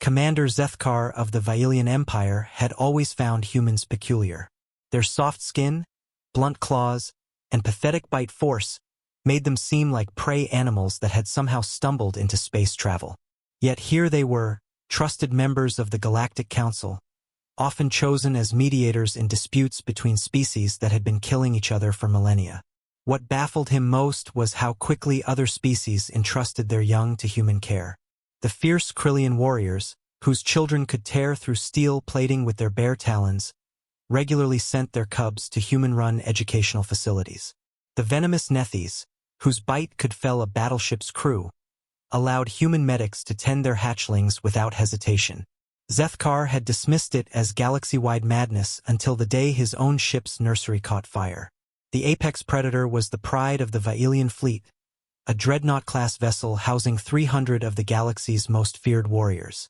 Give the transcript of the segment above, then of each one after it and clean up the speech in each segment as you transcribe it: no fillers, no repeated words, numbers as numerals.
Commander Zethkar of the Vailian Empire had always found humans peculiar. Their soft skin, blunt claws, and pathetic bite force made them seem like prey animals that had somehow stumbled into space travel. Yet here they were, trusted members of the Galactic Council, often chosen as mediators in disputes between species that had been killing each other for millennia. What baffled him most was how quickly other species entrusted their young to human care. The fierce Krillian warriors, whose children could tear through steel plating with their bare talons, regularly sent their cubs to human-run educational facilities. The venomous Nethes, whose bite could fell a battleship's crew, allowed human medics to tend their hatchlings without hesitation. Zethkar had dismissed it as galaxy-wide madness until the day his own ship's nursery caught fire. The apex predator was the pride of the Vailian fleet, a dreadnought-class vessel housing 300 of the galaxy's most feared warriors.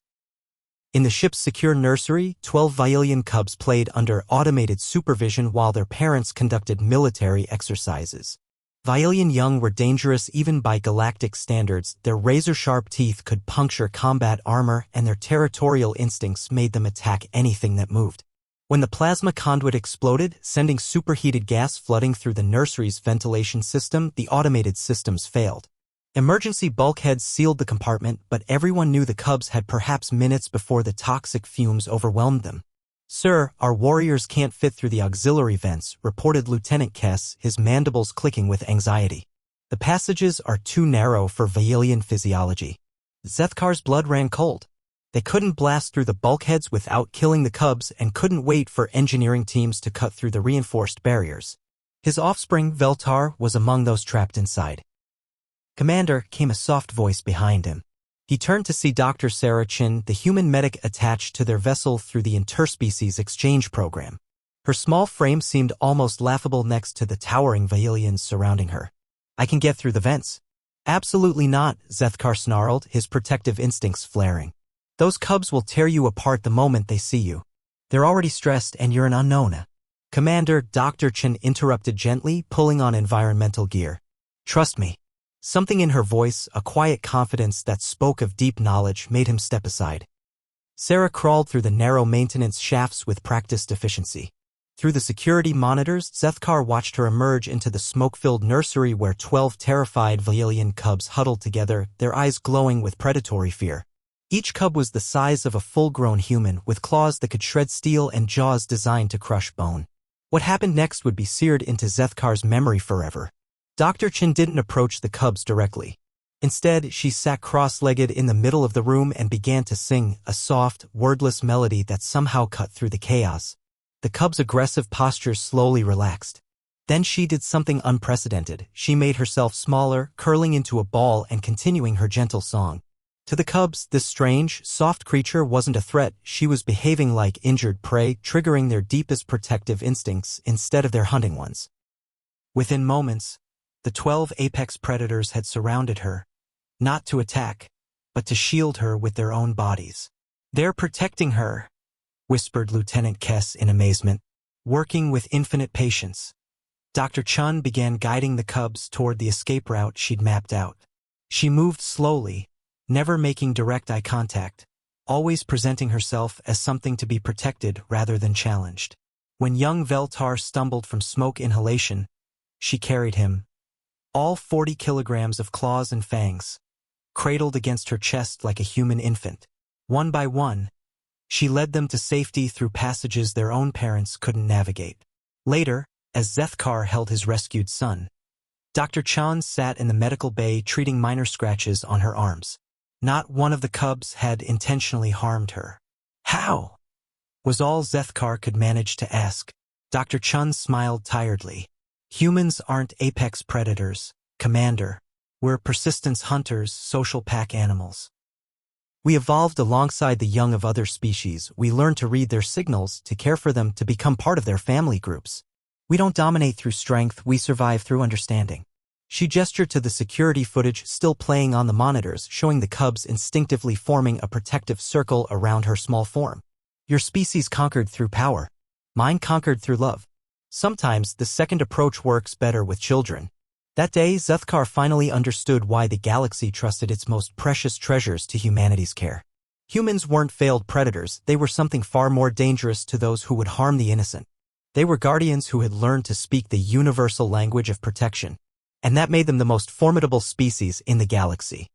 In the ship's secure nursery, 12 Vailian cubs played under automated supervision while their parents conducted military exercises. Vailian young were dangerous even by galactic standards. Their razor-sharp teeth could puncture combat armor, and their territorial instincts made them attack anything that moved. When the plasma conduit exploded, sending superheated gas flooding through the nursery's ventilation system, the automated systems failed. Emergency bulkheads sealed the compartment, but everyone knew the cubs had perhaps minutes before the toxic fumes overwhelmed them. "Sir, our warriors can't fit through the auxiliary vents," reported Lieutenant Kess, his mandibles clicking with anxiety. "The passages are too narrow for Vailian physiology." Zethkar's blood ran cold. They couldn't blast through the bulkheads without killing the cubs and couldn't wait for engineering teams to cut through the reinforced barriers. His offspring, Veltar, was among those trapped inside. "Commander," came a soft voice behind him. He turned to see Dr. Sarah Chin, the human medic attached to their vessel through the interspecies exchange program. Her small frame seemed almost laughable next to the towering Vailians surrounding her. "I can get through the vents." "Absolutely not," Zethkar snarled, his protective instincts flaring. "Those cubs will tear you apart the moment they see you. They're already stressed and you're an unknown." "Commander," Dr. Chin interrupted gently, pulling on environmental gear. "Trust me." Something in her voice, a quiet confidence that spoke of deep knowledge, made him step aside. Sarah crawled through the narrow maintenance shafts with practiced efficiency. Through the security monitors, Zethkar watched her emerge into the smoke-filled nursery where 12 terrified Vailian cubs huddled together, their eyes glowing with predatory fear. Each cub was the size of a full-grown human, with claws that could shred steel and jaws designed to crush bone. What happened next would be seared into Zethkar's memory forever. Dr. Chin didn't approach the cubs directly. Instead, she sat cross-legged in the middle of the room and began to sing, a soft, wordless melody that somehow cut through the chaos. The cubs' aggressive postures slowly relaxed. Then she did something unprecedented. She made herself smaller, curling into a ball and continuing her gentle song. To the cubs, this strange, soft creature wasn't a threat. She was behaving like injured prey, triggering their deepest protective instincts instead of their hunting ones. Within moments, the 12 apex predators had surrounded her, not to attack, but to shield her with their own bodies. "They're protecting her," whispered Lieutenant Kess in amazement, working with infinite patience. Dr. Chun began guiding the cubs toward the escape route she'd mapped out. She moved slowly, never making direct eye contact, always presenting herself as something to be protected rather than challenged. When young Veltar stumbled from smoke inhalation, she carried him, all 40 kilograms of claws and fangs, cradled against her chest like a human infant. One by one, she led them to safety through passages their own parents couldn't navigate. Later, as Zethkar held his rescued son, Dr. Chan sat in the medical bay treating minor scratches on her arms. Not one of the cubs had intentionally harmed her. "How?" was all Zethkar could manage to ask. Dr. Chun smiled tiredly. "Humans aren't apex predators, Commander. We're persistence hunters, social pack animals. We evolved alongside the young of other species. We learned to read their signals, to care for them, to become part of their family groups. We don't dominate through strength, we survive through understanding." She gestured to the security footage still playing on the monitors, showing the cubs instinctively forming a protective circle around her small form. "Your species conquered through power. Mine conquered through love. Sometimes the second approach works better with children." That day, Zethkar finally understood why the galaxy trusted its most precious treasures to humanity's care. Humans weren't failed predators, they were something far more dangerous to those who would harm the innocent. They were guardians who had learned to speak the universal language of protection, and that made them the most formidable species in the galaxy.